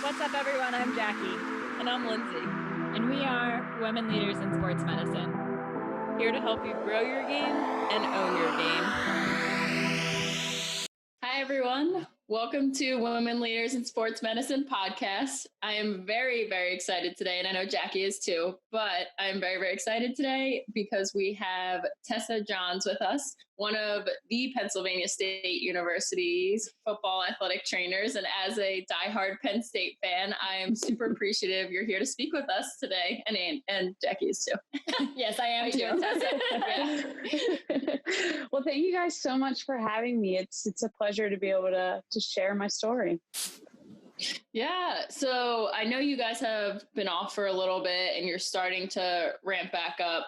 What's up, everyone? I'm Jackie. And I'm Lindsay. And we are Women Leaders in Sports Medicine. Here to help you grow your game and own your game. Hi, everyone. Welcome to Women Leaders in Sports Medicine podcast. I am very, very excited today, and I know Jackie is too, but I'm very, very excited today because we have Tesa Johns with us, one of the Pennsylvania State University's football athletic trainers. And as a diehard Penn State fan, I am super appreciative you're here to speak with us today, and Jackie is too. Yes, I am too. Well, thank you guys so much for having me. It's a pleasure to be able to share my story. Yeah. So I know you guys have been off for a little bit and you're starting to ramp back up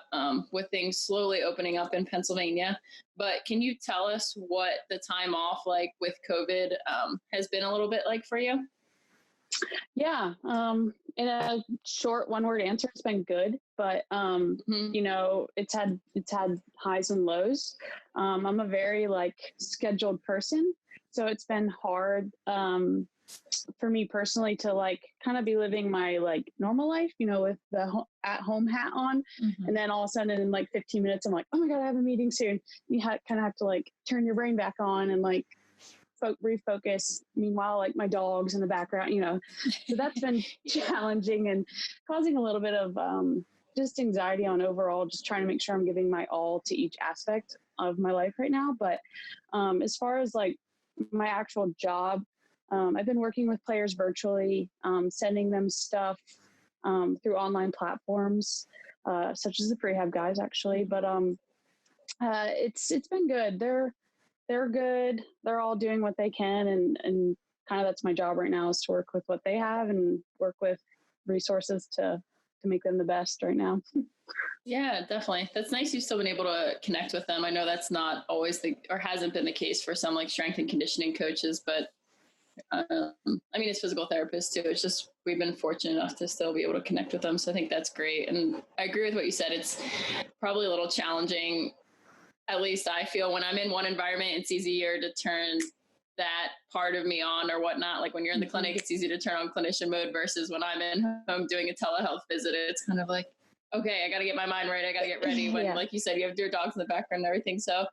with things slowly opening up in Pennsylvania. But can you tell us what the time off like with COVID has been a little bit like for you? Yeah. In a short one-word answer, it's been good, but you know, it's had highs and lows. I'm a very scheduled person, so it's been hard for me personally to kind of be living my normal life, you know, with the at-home hat on, and then all of a sudden in 15 minutes, I'm like, oh my God, I have a meeting soon. You kind of have to turn your brain back on and refocus. Meanwhile, my dog's in the background, you know, so that's been challenging and causing a little bit of just anxiety on overall, just trying to make sure I'm giving my all to each aspect of my life right now. But as far as my actual job, I've been working with players virtually, sending them stuff through online platforms, such as the Prehab guys actually. But it's been good. They're good. They're all doing what they can. And kind of that's my job right now, is to work with what they have and work with resources to make them the best right now. Yeah, definitely. That's nice you've still been able to connect with them. I know that's not always or hasn't been the case for some strength and conditioning coaches, but as physical therapists too, it's just, we've been fortunate enough to still be able to connect with them. So I think that's great. And I agree with what you said. It's probably a little challenging. At least I feel when I'm in one environment, it's easier to turn that part of me on or whatnot. Like when you're in the clinic, it's easy to turn on clinician mode versus when I'm in home doing a telehealth visit, it's kind of like, okay, I got to get my mind right. I got to get ready when, like you said, you have your dogs in the background and everything. So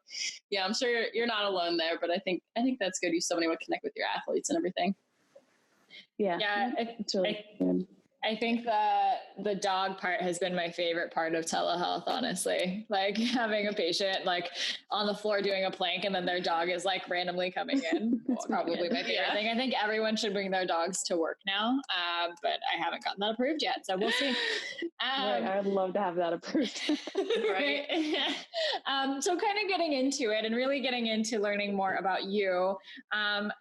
yeah, I'm sure you're not alone there, but I think that's good. You still want to connect with your athletes and everything. Yeah. It's really good. I think the dog part has been my favorite part of telehealth, honestly. Having a patient on the floor doing a plank and then their dog is randomly coming in. Probably my favorite thing. I think everyone should bring their dogs to work now, but I haven't gotten that approved yet, so we'll see. Right, I would love to have that approved. Right. So kind of getting into it and really getting into learning more about you,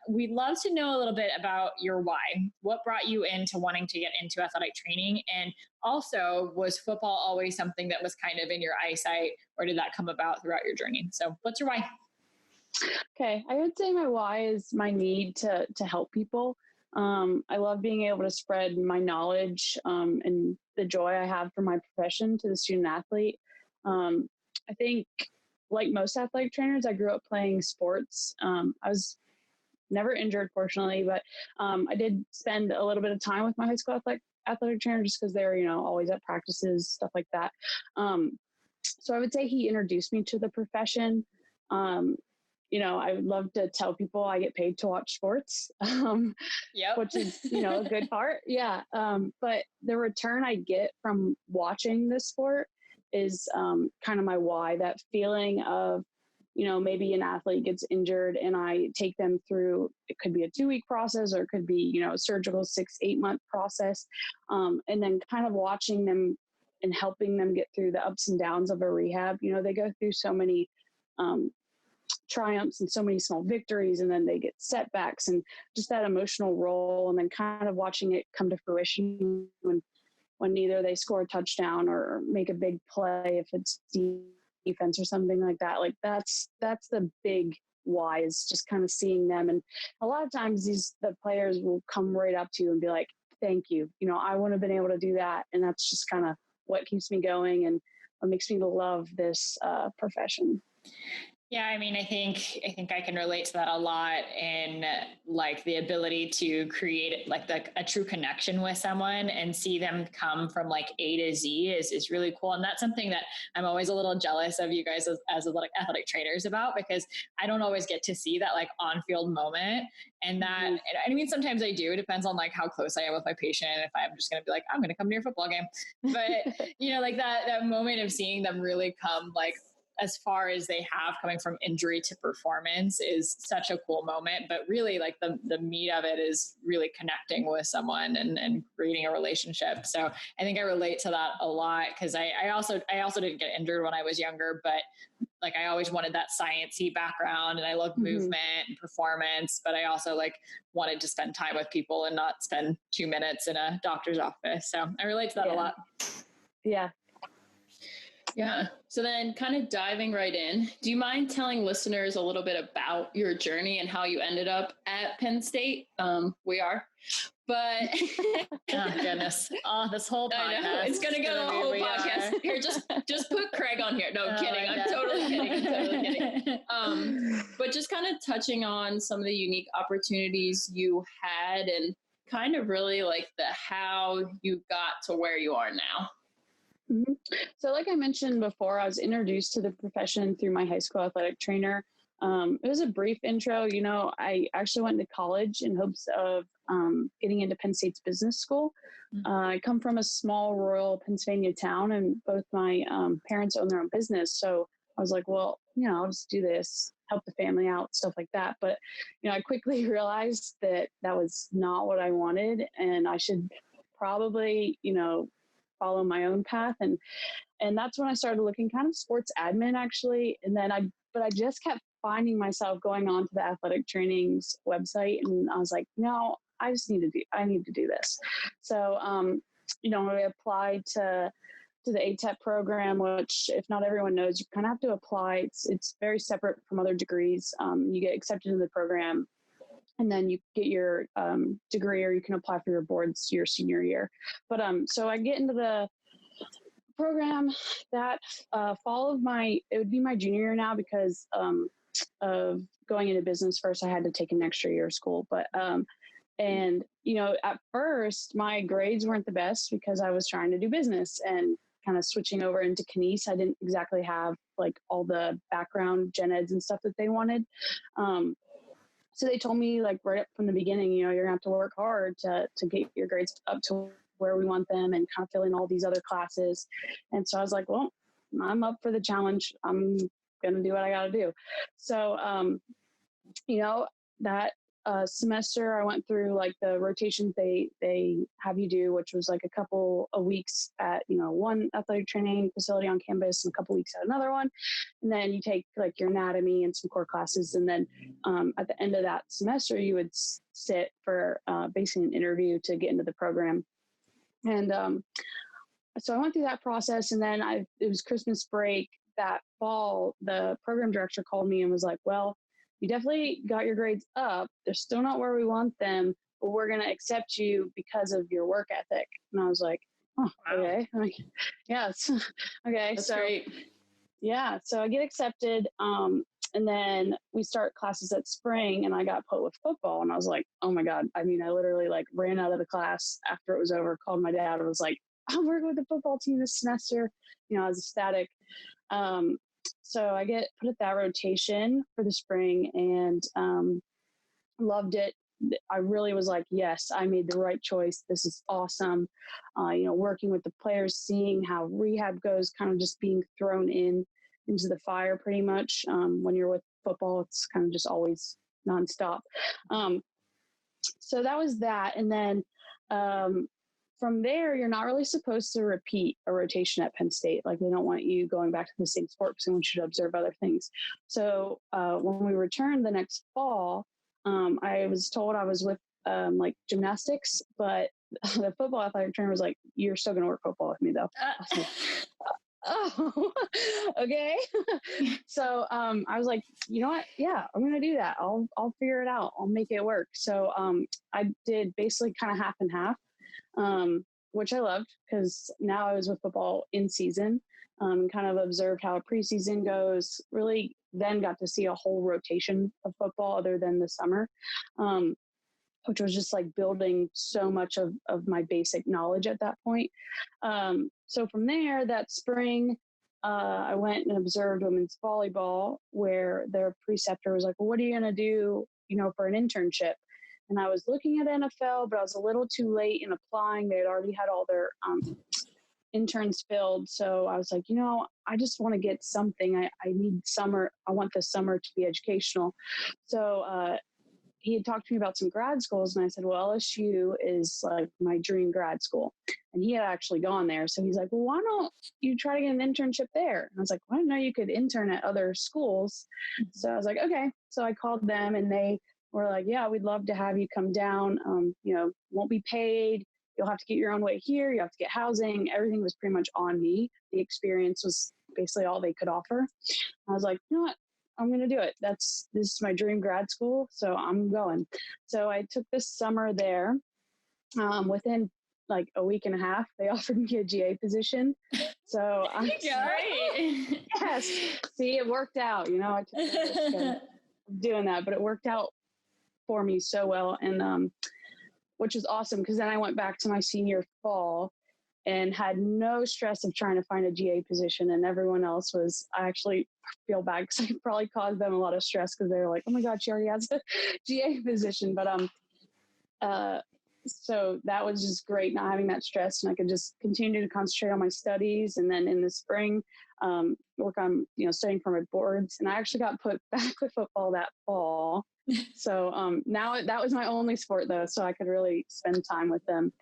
we'd love to know a little bit about your why. What brought you into wanting to get into athletic training? And also, was football always something that was kind of in your eyesight, or did that come about throughout your journey? So what's your why? Okay. I would say my why is my need to help people. I love being able to spread my knowledge and the joy I have for my profession to the student athlete. I think like most athletic trainers, I grew up playing sports. I was never injured, fortunately, but I did spend a little bit of time with my high school athletic trainer just because they were, always at practices, stuff like that. So I would say he introduced me to the profession. I would love to tell people I get paid to watch sports, which is, a good part. Yeah. But the return I get from watching this sport is kind of my why, that feeling of, maybe an athlete gets injured and I take them through, it could be a 2-week process or it could be, a surgical 6-8 month process. And then kind of watching them and helping them get through the ups and downs of a rehab. They go through so many triumphs and so many small victories, and then they get setbacks and just that emotional role, and then kind of watching it come to fruition when either they score a touchdown or make a big play, if it's defense or something like that. That's the big why, is just kind of seeing them. And a lot of times the players will come right up to you and be like, thank you. I wouldn't have been able to do that. And that's just kind of what keeps me going and what makes me love this profession. Yeah, I mean, I think I can relate to that a lot in like the ability to create like a true connection with someone and see them come from like A to Z is really cool. And that's something that I'm always a little jealous of you guys as athletic trainers about, because I don't always get to see that like on-field moment. And that, and I mean, sometimes I do, it depends on like how close I am with my patient. If I'm just going to be like, I'm going to come to your football game, but like that moment of seeing them really come like as far as they have coming from injury to performance is such a cool moment. But really like the meat of it is really connecting with someone and creating a relationship. So I think I relate to that a lot, because I also didn't get injured when I was younger, but like I always wanted that sciencey background, and I love movement and performance, but I also like wanted to spend time with people and not spend 2 minutes in a doctor's office. So I relate to that a lot. Yeah. Yeah. So then kind of diving right in, do you mind telling listeners a little bit about your journey and how you ended up at Penn State? We are. But oh goodness. Oh, this whole podcast. I know. It's gonna go the whole podcast. Here, just put Craig on here. No, kidding. I'm totally kidding. But just kind of touching on some of the unique opportunities you had and kind of really like the how you got to where you are now. Mm-hmm. So like I mentioned before, I was introduced to the profession through my high school athletic trainer. It was a brief intro. I actually went to college in hopes of getting into Penn State's business school. I come from a small rural Pennsylvania town, and both my parents own their own business. So I was like, well, I'll just do this, help the family out, stuff like that. But, I quickly realized that that was not what I wanted, and I should probably, follow my own path. And that's when I started looking kind of sports admin actually. And then I just kept finding myself going on to the athletic training's website. And I was like, no, I need to do this. So, I applied to the ATEP program, which if not everyone knows, you kind of have to apply. It's very separate from other degrees. You get accepted in the program, and then you get your degree, or you can apply for your boards your senior year. But so I get into the program that fall of it would be my junior year now, because of going into business first. I had to take an extra year of school. But and at first my grades weren't the best because I was trying to do business and kind of switching over into Kines. I didn't exactly have like all the background gen eds and stuff that they wanted. So they told me like right up from the beginning, you're gonna have to work hard to get your grades up to where we want them, and kind of fill in all these other classes. And so I was like, well, I'm up for the challenge. I'm gonna do what I gotta do. So, that semester I went through like the rotations they have you do, which was like a couple of weeks at, one athletic training facility on campus and a couple weeks at another one. And then you take like your anatomy and some core classes. And then at the end of that semester, you would sit for basically an interview to get into the program. And so I went through that process, and then it was Christmas break that fall. The program director called me and was like, well, you definitely got your grades up. They're still not where we want them, but we're going to accept you because of your work ethic. And I was like, oh, okay. Yeah. Okay. That's great. Yeah. So I get accepted. And then we start classes at spring, and I got put with football, and I was like, oh my God. I mean, I literally like ran out of the class after it was over, called my dad, and was like, I'm working with the football team this semester. I was ecstatic. So I get put at that rotation for the spring, and loved it. I really was like, yes, I made the right choice. This is awesome. Working with the players, seeing how rehab goes, kind of just being thrown into the fire pretty much. When you're with football, it's kind of just always nonstop. So that was that. And then from there, you're not really supposed to repeat a rotation at Penn State. Like, they don't want you going back to the same sport because they want you to observe other things. So when we returned the next fall, I was told I was with like gymnastics, but the football athletic trainer was like, you're still going to work football with me though. I was like, oh, okay. So I was like, you know what? Yeah, I'm going to do that. I'll figure it out. I'll make it work. So I did basically kind of half and half. Which I loved, because now I was with football in season, and kind of observed how a preseason goes, really then got to see a whole rotation of football other than the summer, which was just like building so much of my basic knowledge at that point. So from there, that spring, I went and observed women's volleyball, where their preceptor was like, well, what are you going to do, for an internship? And I was looking at NFL, but I was a little too late in applying. They had already had all their interns filled. So I was like, I just want to get something. I need summer. I want the summer to be educational. So he had talked to me about some grad schools, and I said, well, LSU is like my dream grad school. And he had actually gone there. So he's like, well, why don't you try to get an internship there? And I was like, well, I didn't know you could intern at other schools. So I was like, okay. So I called them, and they were like, yeah, we'd love to have you come down. Won't be paid. You'll have to get your own way here. You have to get housing. Everything was pretty much on me. The experience was basically all they could offer. I was like, you know what? I'm going to do it. This is my dream grad school. So I'm going. So I took this summer there. Within like a week and a half, they offered me a GA position. So I'm great. Yes. See, it worked out. I took the risk of doing that, but it worked out for me so well. And, which was awesome, because then I went back to my senior fall and had no stress of trying to find a GA position, and everyone else was. I actually feel bad because I probably caused them a lot of stress, because they were like, oh my God, she already has a GA position. But so that was just great, not having that stress, and I could just continue to concentrate on my studies. And then in the spring, work on, studying for my boards. And I actually got put back with football that fall. So now that was my only sport though, so I could really spend time with them.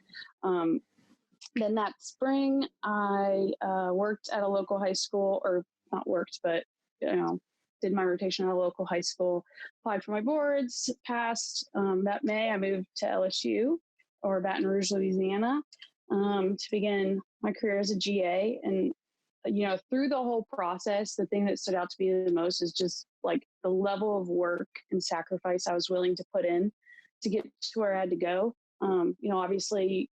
Then that spring, I worked at a local high school, or not worked, but, did my rotation at a local high school, applied for my boards, passed. That May, I moved to LSU, or Baton Rouge, Louisiana, to begin my career as a GA. And, through the whole process, the thing that stood out to me the most is just like the level of work and sacrifice I was willing to put in to get to where I had to go. Obviously,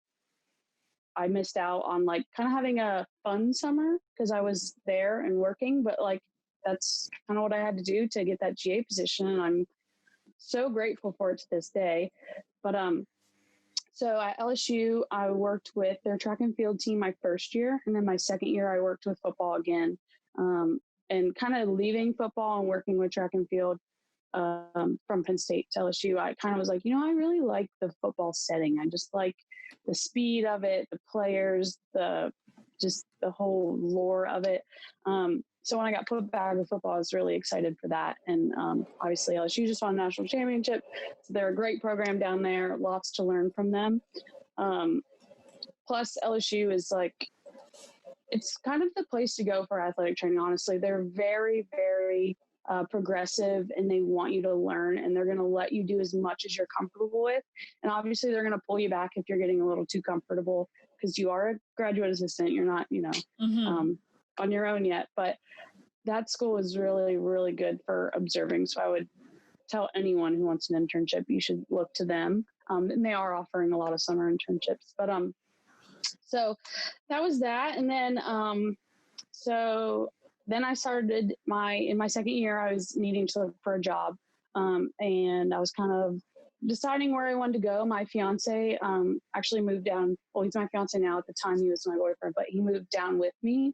I missed out on like kind of having a fun summer because I was there and working, but like that's kind of what I had to do to get that GA position. And I'm so grateful for it to this day. But so at LSU, I worked with their track and field team my first year. And then my second year, I worked with football again. And kind of leaving football and working with track and field from Penn State to LSU, I kind of was like, I really like the football setting. I just like the speed of it, the players, just the whole lore of it. So when I got put back with football, I was really excited for that. And obviously LSU just won a national championship. So they're a great program down there, lots to learn from them. Plus LSU is like, it's kind of the place to go for athletic training, honestly. They're very, very progressive, and they want you to learn, and they're going to let you do as much as you're comfortable with. And obviously they're going to pull you back if you're getting a little too comfortable, because you are a graduate assistant. You're not, on your own yet. But that school is really, really good for observing. So I would tell anyone who wants an internship, you should look to them. And they are offering a lot of summer internships. But so that was that. And then then I started in my second year, I was needing to look for a job. And I was kind of deciding where I wanted to go. My fiance actually moved down. Well, he's my fiance now. At the time, he was my boyfriend, but he moved down with me.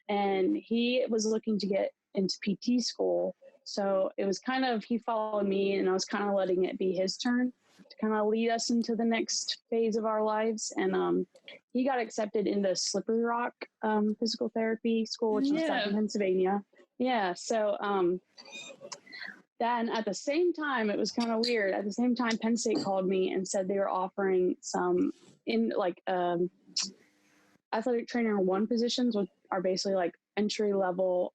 And he was looking to get into PT school. So it was kind of, he followed me, and I was kind of letting it be his turn to kind of lead us into the next phase of our lives. And he got accepted into Slippery Rock physical therapy school, which is back in Pennsylvania. Yeah. So then at the same time, it was kind of weird. At the same time, Penn State called me and said they were offering some athletic trainer 1 positions, which are basically like entry level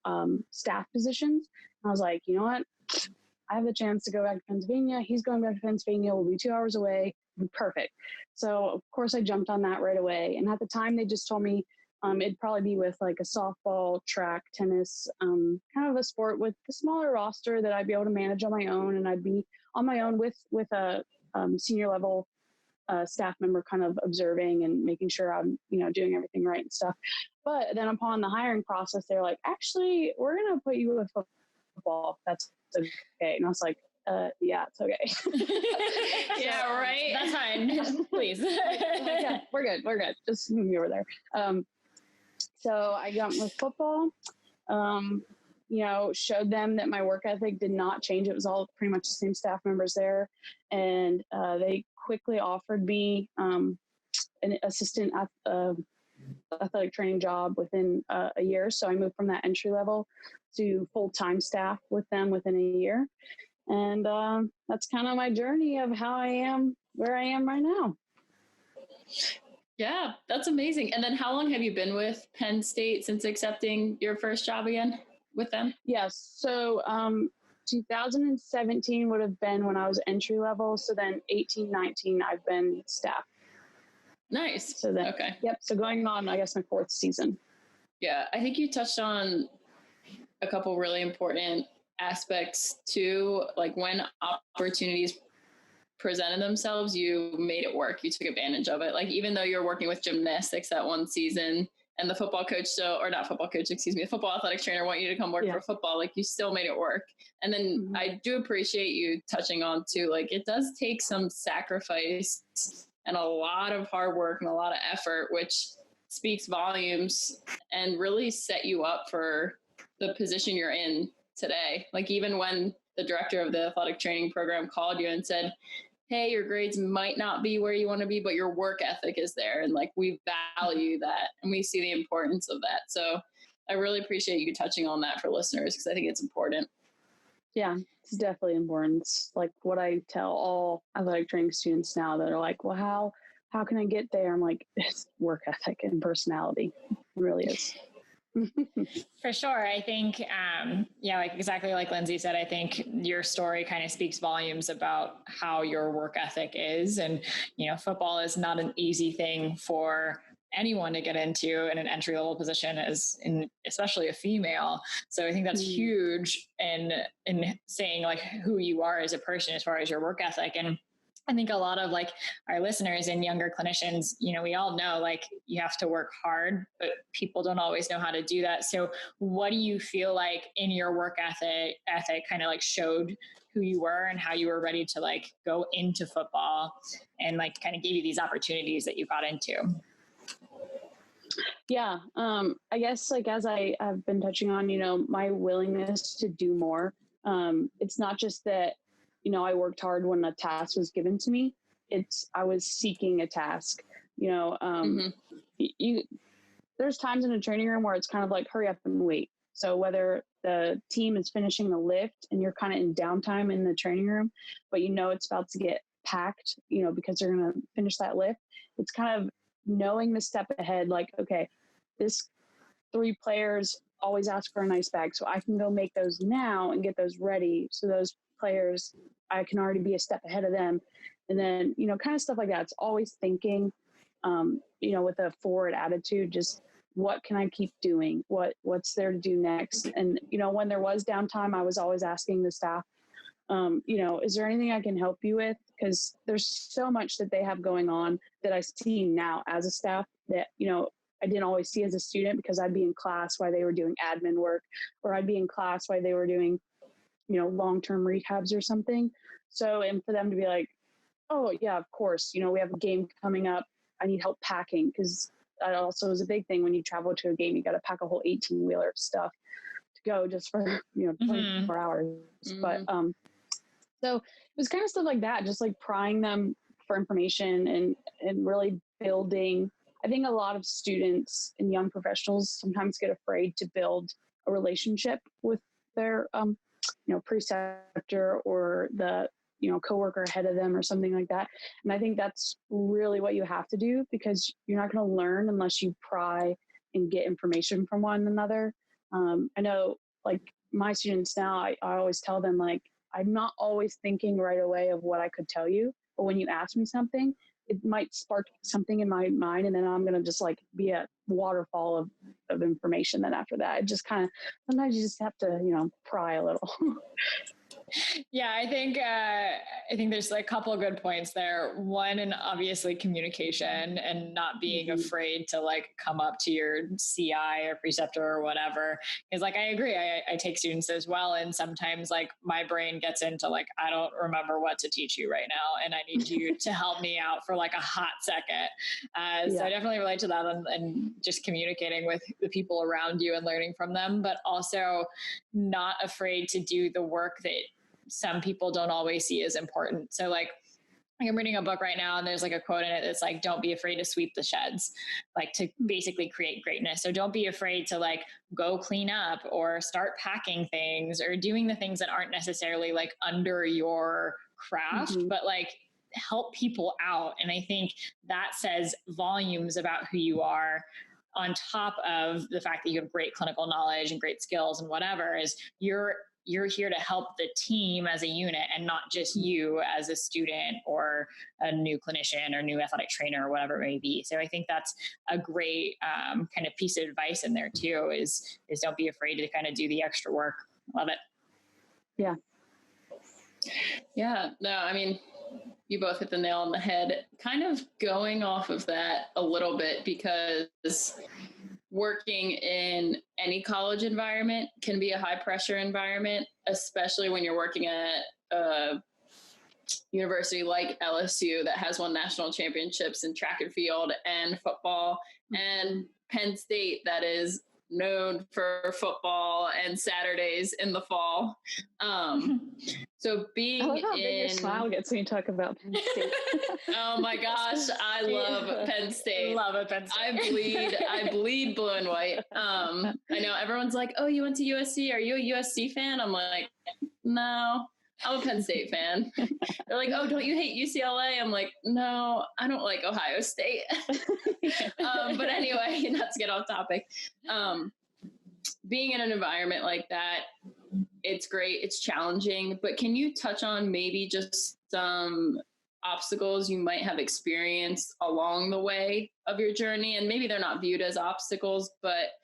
staff positions. And I was like, you know what? I have the chance to go back to Pennsylvania. He's going back to Pennsylvania. We'll be 2 hours away. Perfect. So of course I jumped on that right away. And at the time they just told me it'd probably be with like a softball, track, tennis, kind of a sport with a smaller roster that I'd be able to manage on my own. And I'd be on my own with a senior level staff member kind of observing and making sure I'm, doing everything right and stuff. But then upon the hiring process, they're like, actually, we're going to put you with football. That's okay. And I was like, yeah, it's okay. Yeah, right. That's fine. Please. Yeah, we're good. Just move me over there. So I got with football, showed them that my work ethic did not change. It was all pretty much the same staff members there. And they quickly offered me an assistant athletic training job within a year. So I moved from that entry level to full-time staff with them within a year. And that's kind of my journey of how I am where I am right now. Yeah, that's amazing. And then how long have you been with Penn State since accepting your first job again with them? Yes. So 2017 would have been when I was entry level. So then 18, 19, I've been staff. Nice. So then, okay. Yep. So going on, I guess, my fourth season. Yeah, I think you touched on a couple really important aspects too. Like when opportunities presented themselves, you made it work. You took advantage of it. Like even though you're working with gymnastics that one season and the football coach the football athletic trainer want you to come work for football, like you still made it work. And then I do appreciate you touching on too, like it does take some sacrifice and a lot of hard work and a lot of effort, which speaks volumes and really set you up for the position you're in today. Like even when the director of the athletic training program called you and said, hey, your grades might not be where you want to be, but your work ethic is there. And like, we value that and we see the importance of that. So I really appreciate you touching on that for listeners, because I think it's important. Yeah, it's definitely important. It's like what I tell all athletic training students now that are like, well, how can I get there? I'm like, it's work ethic and personality. It really is. For sure. I think, like exactly like Lindsay said, I think your story kind of speaks volumes about how your work ethic is. And, football is not an easy thing for anyone to get into in an entry level position, especially a female. So I think that's huge in saying like who you are as a person as far as your work ethic. And I think a lot of like our listeners and younger clinicians, we all know like you have to work hard, but people don't always know how to do that. So what do you feel like in your work ethic kind of like showed who you were and how you were ready to like go into football and like kind of gave you these opportunities that you got into? Yeah. I guess like, as I have been touching on, my willingness to do more. It's not just that, I worked hard when a task was given to me. I was seeking a task, there's times in a training room where it's kind of like, hurry up and wait. So whether the team is finishing a lift and you're kind of in downtime in the training room, but it's about to get packed, because they're going to finish that lift. It's kind of knowing the step ahead, like, okay, this 3 players always ask for an ice bag. So I can go make those now and get those ready. So those players, I can already be a step ahead of them. And then, kind of stuff like that. It's always thinking, with a forward attitude, just what can I keep doing? What's there to do next? And, when there was downtime, I was always asking the staff, is there anything I can help you with? Because there's so much that they have going on that I see now as a staff that, I didn't always see as a student, because I'd be in class while they were doing admin work, or I'd be in class while they were doing, long-term rehabs or something. So, and for them to be like, oh yeah, of course, we have a game coming up. I need help packing, because that also is a big thing. When you travel to a game, you got to pack a whole 18-wheeler of stuff to go just for, 24 hours. But, so it was kind of stuff like that, just like prying them for information and really building. I think a lot of students and young professionals sometimes get afraid to build a relationship with their, preceptor or the, coworker ahead of them or something like that. And I think that's really what you have to do, because you're not going to learn unless you pry and get information from one another. I know like my students now, I always tell them like, I'm not always thinking right away of what I could tell you, but when you ask me something, it might spark something in my mind, and then I'm going to just like be a waterfall of information. Then after that, it just kind of, sometimes you just have to, pry a little. Yeah, I think there's a couple of good points there. One, and obviously communication and not being afraid to come up to your CI or preceptor or whatever. Because I agree, I take students as well, and sometimes my brain gets into I don't remember what to teach you right now, and I need you to help me out for a hot second. So I definitely relate to that, and just communicating with the people around you and learning from them, but also not afraid to do the work that some people don't always see as important. So I'm reading a book right now, and there's a quote in it that's don't be afraid to sweep the sheds, to basically create greatness. So don't be afraid to go clean up or start packing things or doing the things that aren't necessarily under your craft, but help people out. And I think that says volumes about who you are, on top of the fact that you have great clinical knowledge and great skills and whatever. Is you're here to help the team as a unit, and not just you as a student or a new clinician or new athletic trainer or whatever it may be. So I think that's a great kind of piece of advice in there too, is don't be afraid to kind of do the extra work. Love it. Yeah. Yeah. No, I mean, you both hit the nail on the head. Kind of going off of that a little bit, because working in any college environment can be a high pressure environment, especially when you're working at a university like LSU that has won national championships in track and field and football, and Penn State that is known for football and Saturdays in the fall. So being I love how big your smile gets when you talk about Penn State. Oh my gosh, I love Penn State. Love it, Penn State. I bleed blue and white. I know everyone's like, "Oh, you went to USC? Are you a USC fan?" I'm like, "No, I'm a Penn State fan." They're like, "Oh, don't you hate UCLA?" I'm like, "No, I don't like Ohio State." But anyway, not to get off topic. Being in an environment like that, it's great. It's challenging, but can you touch on maybe just some obstacles you might have experienced along the way of your journey? And maybe they're not viewed as obstacles, but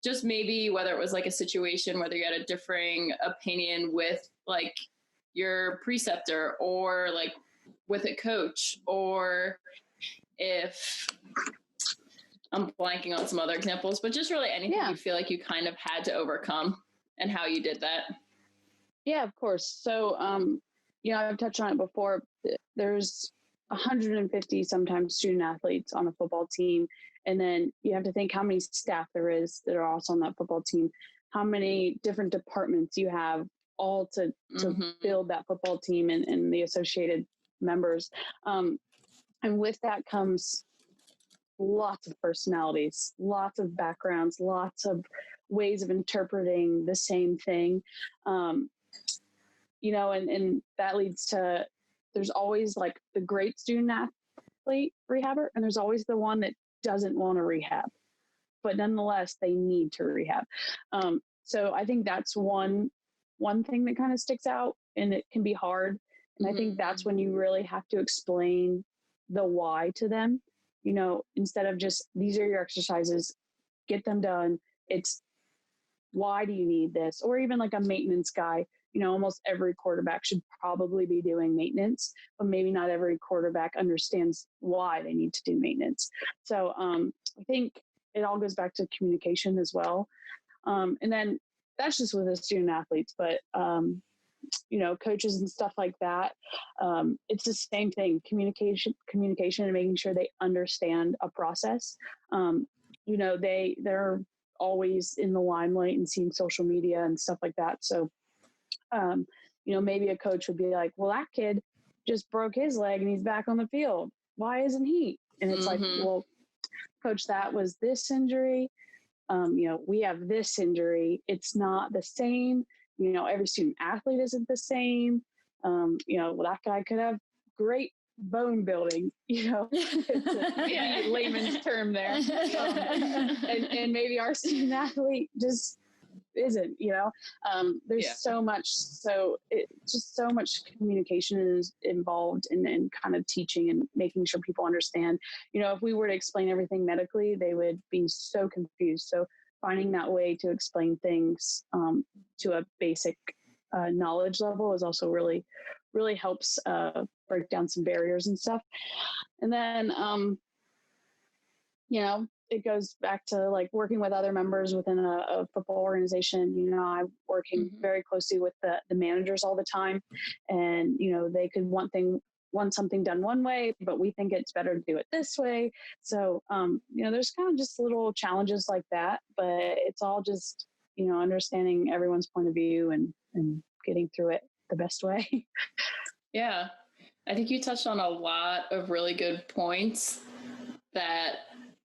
just maybe whether it was a situation, whether you had a differing opinion with your preceptor, or with a coach, or if I'm blanking on some other examples, but just really anything you feel like you kind of had to overcome and how you did that. Yeah, of course. So, I've touched on it before. There's 150 sometimes student athletes on a football team. And then you have to think how many staff there is that are also on that football team, how many different departments you have all to build that football team and the associated members. And with that comes lots of personalities, lots of backgrounds, lots of ways of interpreting the same thing. And that leads to, there's always the great student athlete rehabber, and there's always the one that doesn't want to rehab, but nonetheless, they need to rehab. So I think that's one thing that kind of sticks out, and it can be hard. And I think that's when you really have to explain the why to them. Instead of just, these are your exercises, get them done. It's, why do you need this? Or even a maintenance guy, almost every quarterback should probably be doing maintenance, but maybe not every quarterback understands why they need to do maintenance. So I think it all goes back to communication as well. And then that's just with the student athletes, but coaches and stuff like that. It's the same thing, communication and making sure they understand a process. They're always in the limelight and seeing social media and stuff like that. So, maybe a coach would be like, well, that kid just broke his leg and he's back on the field. Why isn't he? And it's well, coach, that was this injury. We have this injury. It's not the same. Every student athlete isn't the same. That guy could have great bone building, it's a layman's term there. And maybe our student athlete just isn't, there's so much communication is involved in kind of teaching and making sure people understand. If we were to explain everything medically, they would be so confused. So finding that way to explain things to a basic knowledge level is also really, really helps break down some barriers and stuff. And then, it goes back to like working with other members within a football organization. I'm working very closely with the managers all the time, and, they could want something done one way, but we think it's better to do it this way. So, there's kind of just little challenges like that, but it's all just, understanding everyone's point of view and getting through it the best way. Yeah. I think you touched on a lot of really good points that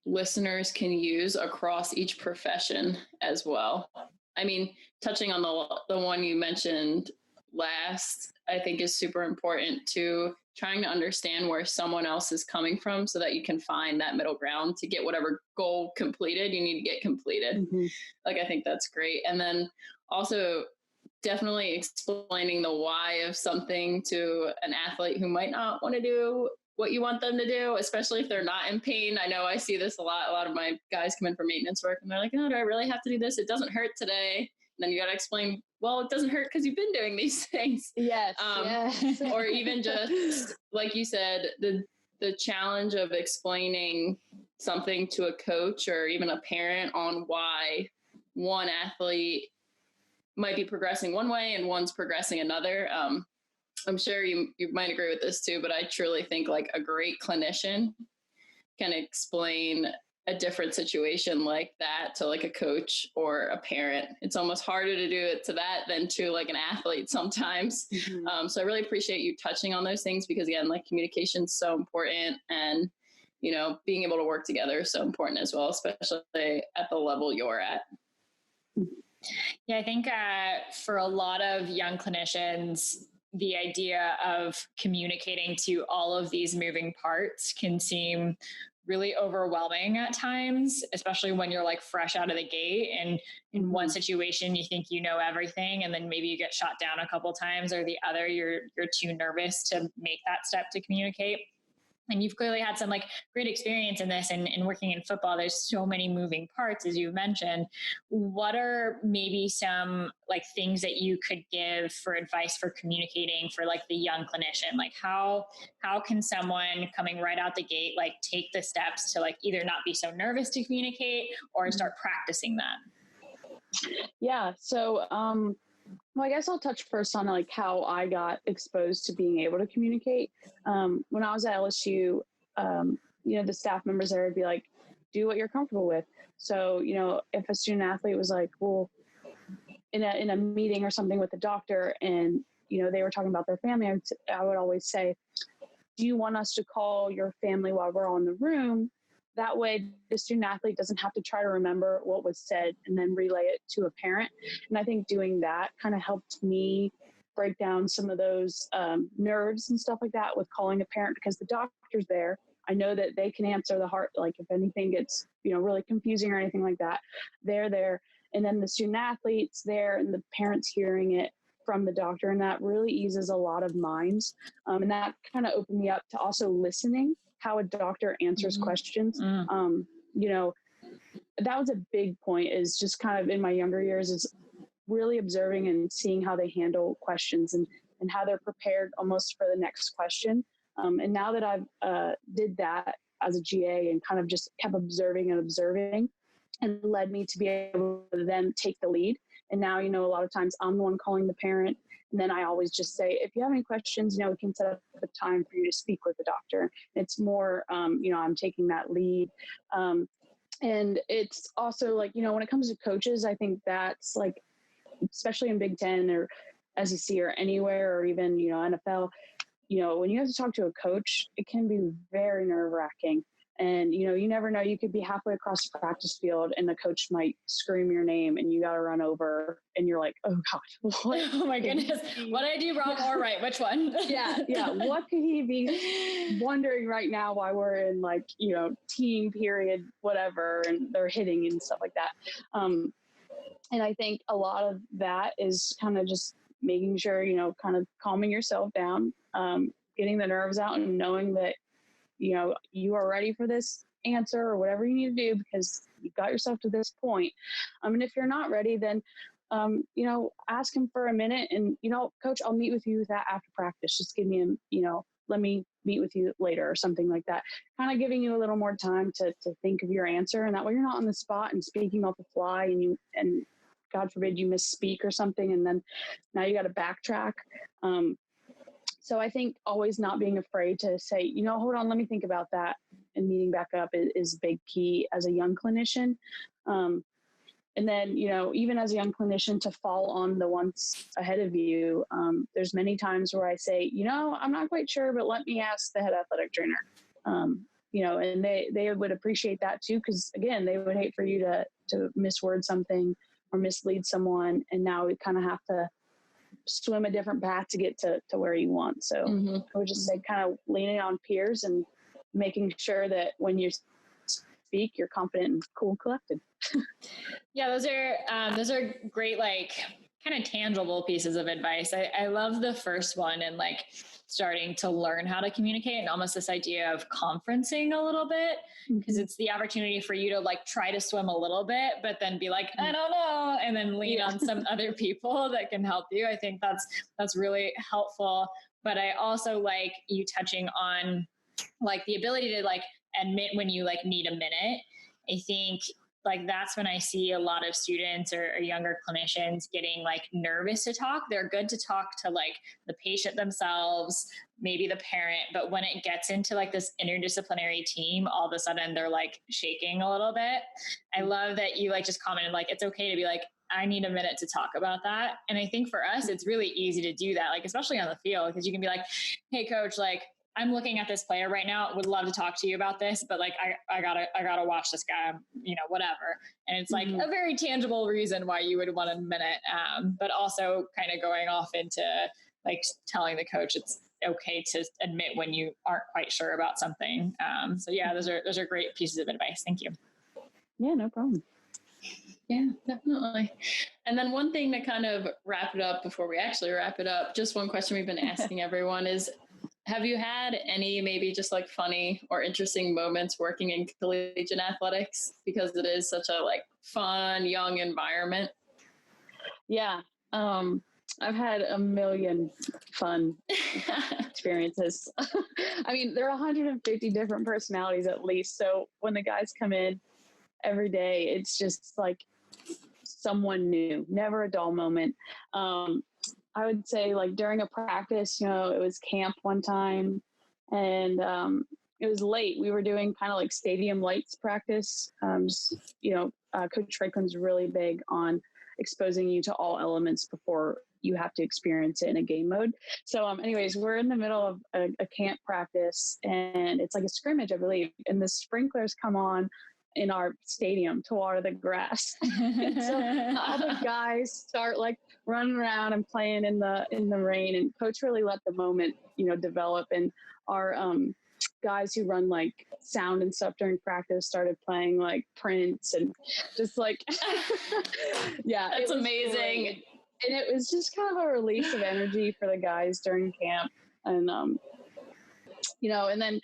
listeners can use across each profession as well. I mean, touching on the one you mentioned last, I think is super important, to trying to understand where someone else is coming from so that you can find that middle ground to get whatever goal completed you need to get completed. Mm-hmm. Like, I think that's great. And then also definitely explaining the why of something to an athlete who might not want to do what you want them to do, especially if they're not in pain. I know I see this a lot. A lot of my guys come in for maintenance work and they're like, oh, do I really have to do this? It doesn't hurt today. And then you got to explain, well, it doesn't hurt because you've been doing these things. Yes. Or even just, like you said, the challenge of explaining something to a coach or even a parent on why one athlete might be progressing one way and one's progressing another. I'm sure you might agree with this too, but I truly think like a great clinician can explain a different situation like that to like a coach or a parent. It's almost harder to do it to that than to like an athlete sometimes. Mm-hmm. So I really appreciate you touching on those things, because again, like, communication is so important, and, being able to work together is so important as well, especially at the level you're at. Yeah, I think for a lot of young clinicians, the idea of communicating to all of these moving parts can seem really overwhelming at times, especially when you're like fresh out of the gate, and in one situation you think you know everything, and then maybe you get shot down a couple times, or the other you're too nervous to make that step to communicate. And you've clearly had some like great experience in this, and working in football, there's so many moving parts, as you've mentioned. What are maybe some like things that you could give for advice for communicating for like the young clinician? Like how can someone coming right out the gate, like, take the steps to like either not be so nervous to communicate or start practicing that? Yeah. So, well, I guess I'll touch first on like how I got exposed to being able to communicate. When I was at LSU, the staff members there would be like, do what you're comfortable with. So, if a student athlete was like, well, in a meeting or something with the doctor, and, they were talking about their family, I would always say, do you want us to call your family while we're all in the room? That way, the student athlete doesn't have to try to remember what was said and then relay it to a parent. And I think doing that kind of helped me break down some of those nerves and stuff like that with calling a parent, because the doctor's there. I know that they can answer the heart, like if anything gets, really confusing or anything like that, they're there. And then the student athlete's there and the parent's hearing it from the doctor. And that really eases a lot of minds. And that kind of opened me up to also listening how a doctor answers questions. That was a big point, is just kind of in my younger years, is really observing and seeing how they handle questions and how they're prepared almost for the next question. And now that I've did that as a GA and kind of just kept observing, and led me to be able to then take the lead. And now, a lot of times I'm the one calling the parent. And then I always just say, if you have any questions, we can set up a time for you to speak with the doctor. It's more, I'm taking that lead. And it's also like, when it comes to coaches, I think that's like, especially in Big Ten or SEC or anywhere, or even, NFL, when you have to talk to a coach, it can be very nerve-wracking. And, you never know, you could be halfway across the practice field and the coach might scream your name and you got to run over and you're like, oh God, what? Oh my goodness. What did I do wrong or right? Which one? Yeah. What could he be wondering right now while we're in like, team period, whatever, and they're hitting and stuff like that. And I think a lot of that is kind of just making sure, kind of calming yourself down, getting the nerves out and knowing that, you are ready for this answer or whatever you need to do because you got yourself to this point. And if you're not ready, then ask him for a minute and, coach, I'll meet with you after practice. Just give me let me meet with you later or something like that. Kind of giving you a little more time to think of your answer. And that way you're not on the spot and speaking off the fly and God forbid you misspeak or something. And then now you got to backtrack. So I think always not being afraid to say, hold on, let me think about that, and meeting back up is big key as a young clinician. And then, even as a young clinician, to fall on the ones ahead of you. There's many times where I say, I'm not quite sure, but let me ask the head athletic trainer. And they would appreciate that too, because again, they would hate for you to misword something or mislead someone. And now we kind of have to swim a different path to get to where you want. So I would just say kind of leaning on peers and making sure that when you speak, you're confident and cool and collected. Yeah, those are great, like kind of tangible pieces of advice. I love the first one, and like starting to learn how to communicate, and almost this idea of conferencing a little bit, because it's the opportunity for you to like try to swim a little bit, but then be like, I don't know, and then lean on some other people that can help you. I think that's really helpful. But I also like you touching on like the ability to like admit when you like need a minute. I think like that's when I see a lot of students or younger clinicians getting like nervous to talk. They're good to talk to like the patient themselves, maybe the parent, but when it gets into like this interdisciplinary team, all of a sudden they're like shaking a little bit. I love that you like just commented like it's okay to be like, I need a minute to talk about that. And I think for us, it's really easy to do that, like especially on the field, because you can be like, hey coach, like I'm looking at this player right now, would love to talk to you about this, but like, I gotta watch this guy, whatever. And it's like a very tangible reason why you would want a minute. But also kind of going off into like telling the coach it's okay to admit when you aren't quite sure about something. So yeah, those are great pieces of advice. Thank you. Yeah, no problem. Yeah, definitely. And then one thing to kind of wrap it up before we actually wrap it up, just one question we've been asking everyone is, have you had any maybe just like funny or interesting moments working in collegiate athletics, because it is such a like fun, young environment? Yeah. I've had a million fun experiences. I mean, there are 150 different personalities at least. So when the guys come in every day, it's just like someone new, never a dull moment. I would say like during a practice, it was camp one time, and it was late. We were doing kind of like stadium lights practice. Coach Franklin's really big on exposing you to all elements before you have to experience it in a game mode. So anyways, we're in the middle of a camp practice, and it's like a scrimmage, I believe, and the sprinklers come on in our stadium to water the grass. So the other guys start like running around and playing in the rain, and coach really let the moment, develop. And our guys who run like sound and stuff during practice started playing like Prince and just like, yeah, that's amazing. Great. And it was just kind of a release of energy for the guys during camp. And, and then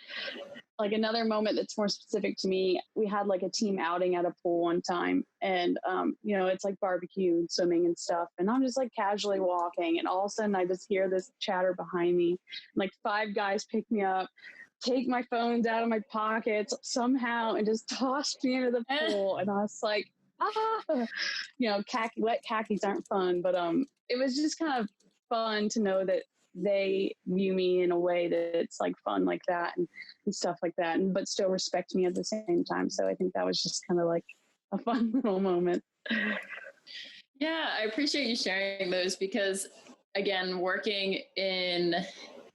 like another moment that's more specific to me, we had like a team outing at a pool one time, and it's like barbecue and swimming and stuff, and I'm just like casually walking, and all of a sudden I just hear this chatter behind me, and like 5 guys pick me up, take my phones out of my pockets somehow, and just toss me into the pool. And I was like, wet khakis aren't fun, but it was just kind of fun to know that they view me in a way that's like fun like that and stuff like that, but still respect me at the same time. So I think that was just kind of like a fun little moment. Yeah, I appreciate you sharing those, because again, working in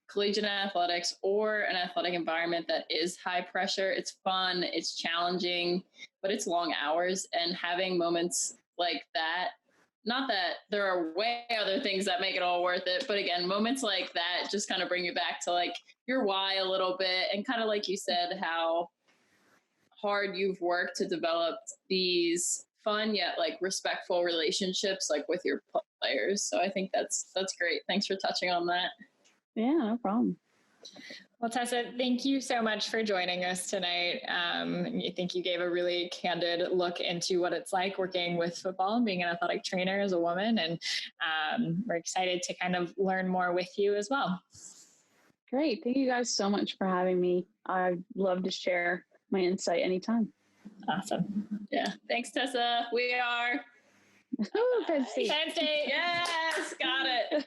collegiate athletics or an athletic environment that is high pressure, it's fun, it's challenging, but it's long hours. And having moments like that, not that there are way other things that make it all worth it, but again, moments like that just kind of bring you back to like your why a little bit, and kind of like you said, how hard you've worked to develop these fun yet like respectful relationships like with your players. So I think that's great. Thanks for touching on that. Yeah, no problem. Well, Tessa, thank you so much for joining us tonight. I think you gave a really candid look into what it's like working with football and being an athletic trainer as a woman. And we're excited to kind of learn more with you as well. Great. Thank you guys so much for having me. I'd love to share my insight anytime. Awesome. Yeah. Thanks, Tessa. We are Penn State. Penn State. Yes, got it.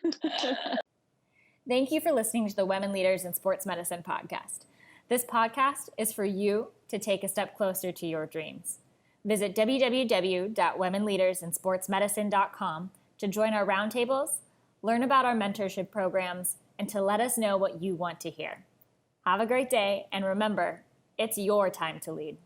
Thank you for listening to the Women Leaders in Sports Medicine podcast. This podcast is for you to take a step closer to your dreams. Visit www.womenleadersinsportsmedicine.com to join our roundtables, learn about our mentorship programs, and to let us know what you want to hear. Have a great day, and remember, it's your time to lead.